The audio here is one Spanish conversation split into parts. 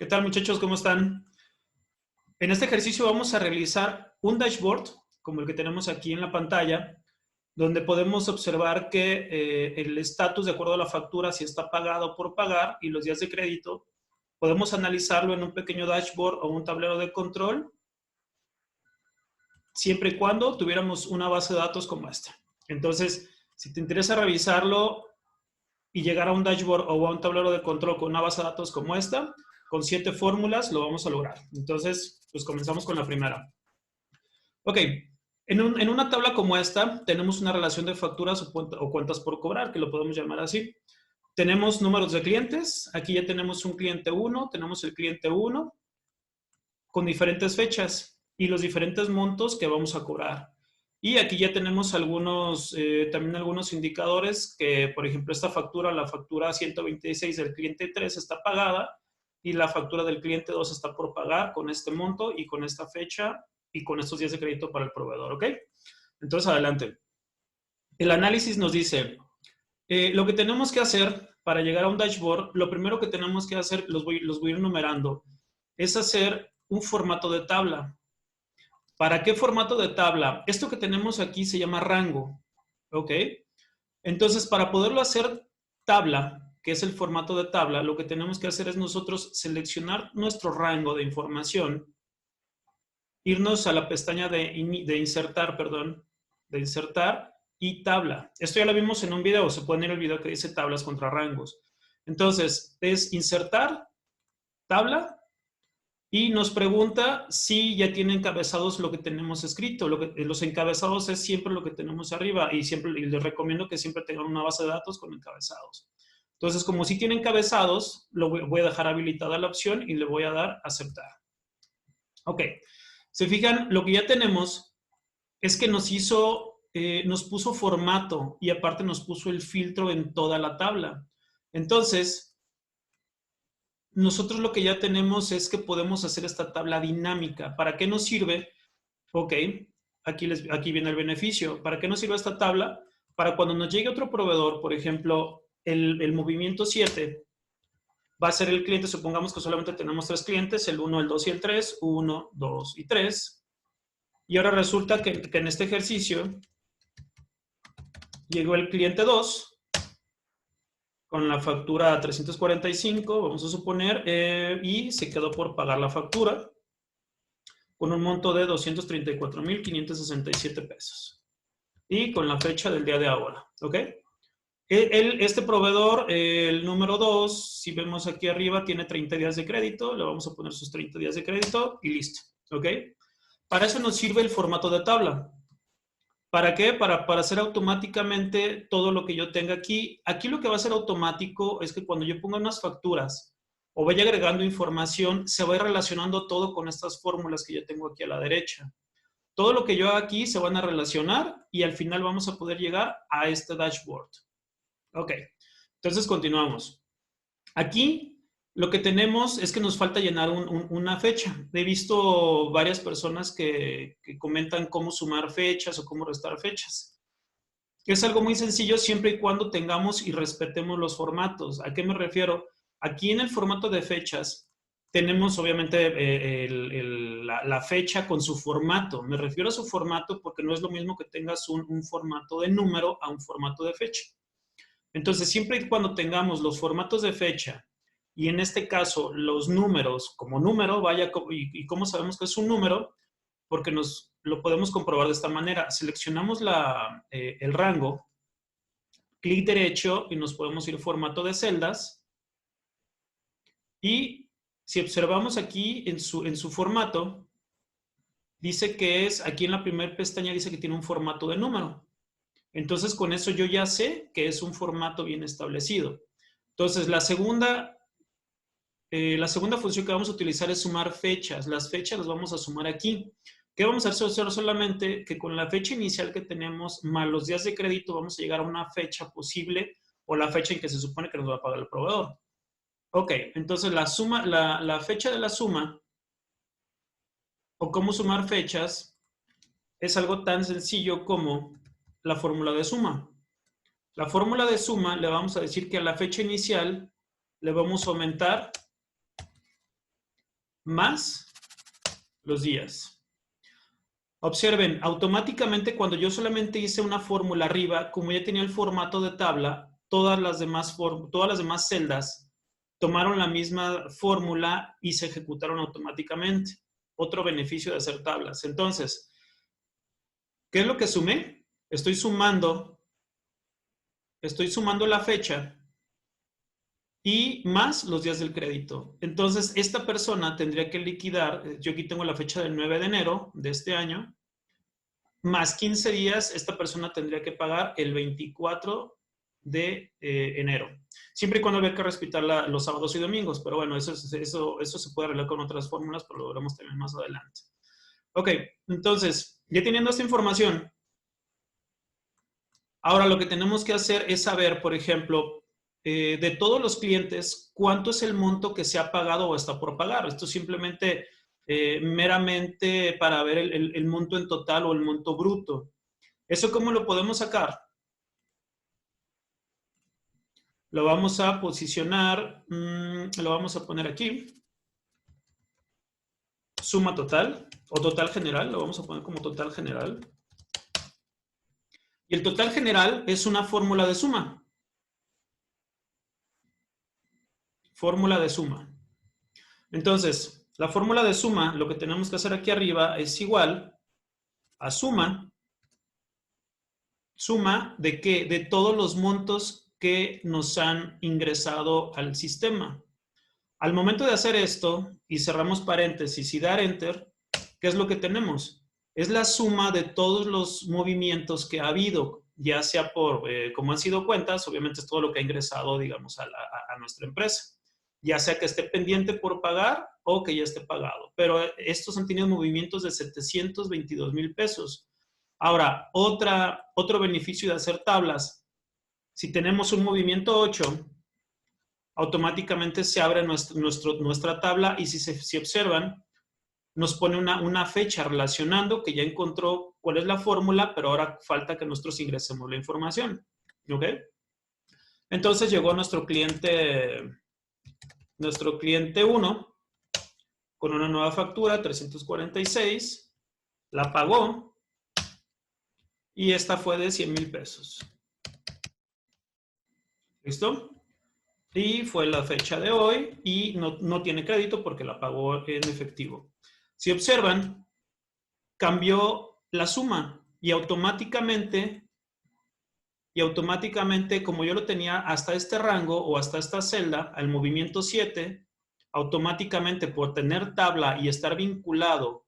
¿Qué tal, muchachos? ¿Cómo están? En este ejercicio vamos a realizar un dashboard, como el que tenemos aquí en la pantalla, donde podemos observar que el estatus, de acuerdo a la factura, si está pagado o por pagar, y los días de crédito, podemos analizarlo en un pequeño dashboard o un tablero de control, siempre y cuando tuviéramos una base de datos como esta. Entonces, si te interesa revisarlo y llegar a un dashboard o a un tablero de control con una base de datos como esta, con 7 fórmulas lo vamos a lograr. Entonces, pues comenzamos con la primera. Ok, en una tabla como esta tenemos una relación de facturas o cuentas por cobrar, que lo podemos llamar así. Tenemos números de clientes, aquí ya tenemos un cliente 1, tenemos el cliente 1 con diferentes fechas y los diferentes montos que vamos a cobrar. Y aquí ya tenemos también algunos indicadores que, por ejemplo, esta factura, la factura 126 del cliente 3 está pagada y la factura del cliente 2 está por pagar con este monto y con esta fecha y con estos días de crédito para el proveedor, ¿ok? Entonces, adelante. El análisis nos dice, lo que tenemos que hacer para llegar a un dashboard, lo primero que tenemos que hacer, los voy a ir numerando, es hacer un formato de tabla. ¿Para qué formato de tabla? Esto que tenemos aquí se llama rango, ¿ok? Entonces, para poderlo hacer tabla, que es el formato de tabla, lo que tenemos que hacer es nosotros seleccionar nuestro rango de información, irnos a la pestaña de insertar, y tabla. Esto ya lo vimos en un video, se puede ir el video que dice tablas contra rangos. Entonces, es insertar, tabla, y nos pregunta si ya tiene encabezados lo que tenemos escrito. Los encabezados es siempre lo que tenemos arriba y les recomiendo que siempre tengan una base de datos con encabezados. Entonces, como si tiene encabezados, voy a dejar habilitada la opción y le voy a dar aceptar. Ok. Se fijan, lo que ya tenemos es que nos puso formato y aparte nos puso el filtro en toda la tabla. Entonces, nosotros lo que ya tenemos es que podemos hacer esta tabla dinámica. ¿Para qué nos sirve? Ok, aquí viene el beneficio. ¿Para qué nos sirve esta tabla? Para cuando nos llegue otro proveedor, por ejemplo, el movimiento 7 va a ser el cliente, supongamos que solamente tenemos 3 clientes, el 1, el 2 y el 3, 1, 2 y 3. Y ahora resulta que en este ejercicio llegó el cliente 2 con la factura 345, vamos a suponer, y se quedó por pagar la factura con un monto de 234,567 pesos. Y con la fecha del día de ahora, ¿ok? Este proveedor, el número 2, si vemos aquí arriba, tiene 30 días de crédito, le vamos a poner sus 30 días de crédito y listo, ¿ok? Para eso nos sirve el formato de tabla. ¿Para qué? Para hacer automáticamente todo lo que yo tenga aquí. Aquí lo que va a ser automático es que cuando yo ponga unas facturas o vaya agregando información, se va a ir relacionando todo con estas fórmulas que yo tengo aquí a la derecha. Todo lo que yo haga aquí se van a relacionar y al final vamos a poder llegar a este dashboard. Ok, entonces continuamos. Aquí lo que tenemos es que nos falta llenar una fecha. He visto varias personas que comentan cómo sumar fechas o cómo restar fechas. Es algo muy sencillo siempre y cuando tengamos y respetemos los formatos. ¿A qué me refiero? Aquí en el formato de fechas tenemos obviamente la fecha con su formato. Me refiero a su formato porque no es lo mismo que tengas un formato de número a un formato de fecha. Entonces, siempre y cuando tengamos los formatos de fecha y en este caso los números como número, y cómo sabemos que es un número, porque lo podemos comprobar de esta manera. Seleccionamos el rango, clic derecho y nos podemos ir a formato de celdas. Y si observamos aquí en su formato, dice que aquí en la primera pestaña dice que tiene un formato de número. Entonces, con eso yo ya sé que es un formato bien establecido. Entonces, la segunda función que vamos a utilizar es sumar fechas. Las fechas las vamos a sumar aquí. ¿Qué vamos a hacer? Solamente que con la fecha inicial que tenemos más los días de crédito vamos a llegar a una fecha posible o la fecha en que se supone que nos va a pagar el proveedor. Ok, entonces la fecha de la suma o cómo sumar fechas es algo tan sencillo como la fórmula de suma. La fórmula de suma le vamos a decir que a la fecha inicial le vamos a aumentar más los días. Observen, automáticamente cuando yo solamente hice una fórmula arriba, como ya tenía el formato de tabla, todas las demás celdas tomaron la misma fórmula y se ejecutaron automáticamente. Otro beneficio de hacer tablas. Entonces, ¿qué es lo que sumé? Estoy sumando la fecha y más los días del crédito. Entonces, esta persona tendría que liquidar, yo aquí tengo la fecha del 9 de enero de este año, más 15 días, esta persona tendría que pagar el 24 de enero. Siempre y cuando había que respetar los sábados y domingos, pero bueno, eso se puede arreglar con otras fórmulas, pero lo veremos también más adelante. Ok, entonces, ya teniendo esta información, ahora lo que tenemos que hacer es saber, por ejemplo, de todos los clientes, cuánto es el monto que se ha pagado o está por pagar. Esto simplemente meramente para ver el monto en total o el monto bruto. ¿Eso cómo lo podemos sacar? Lo vamos a posicionar, lo vamos a poner aquí. Suma total o total general, lo vamos a poner como total general. Y el total general es una fórmula de suma. Fórmula de suma. Entonces, la fórmula de suma, lo que tenemos que hacer aquí arriba es igual a suma. ¿Suma de qué? De todos los montos que nos han ingresado al sistema. Al momento de hacer esto, y cerramos paréntesis y dar Enter, ¿qué es lo que tenemos? Es la suma de todos los movimientos que ha habido, ya sea por, como han sido cuentas, obviamente es todo lo que ha ingresado, digamos, a nuestra empresa. Ya sea que esté pendiente por pagar o que ya esté pagado. Pero estos han tenido movimientos de 722,000 pesos. Ahora, otro beneficio de hacer tablas. Si tenemos un movimiento 8, automáticamente se abre nuestra tabla y si observan, nos pone una fecha relacionando que ya encontró cuál es la fórmula, pero ahora falta que nosotros ingresemos la información. ¿Ok? Entonces llegó nuestro cliente 1 con una nueva factura, 346, la pagó y esta fue de 100,000 pesos. ¿Listo? Y fue la fecha de hoy y no tiene crédito porque la pagó en efectivo. Si observan, cambió la suma y automáticamente, como yo lo tenía hasta este rango o hasta esta celda, al movimiento 7, automáticamente por tener tabla y estar vinculado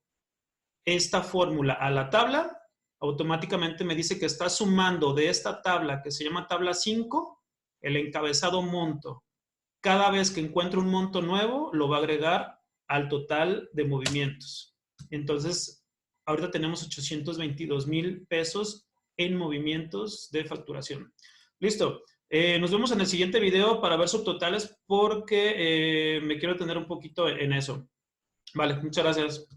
esta fórmula a la tabla, automáticamente me dice que está sumando de esta tabla que se llama tabla 5, el encabezado monto. Cada vez que encuentre un monto nuevo, lo va a agregar al total de movimientos. Entonces, ahorita tenemos 822,000 pesos en movimientos de facturación. Listo. Nos vemos en el siguiente video para ver subtotales porque me quiero tener un poquito en eso. Vale, muchas gracias.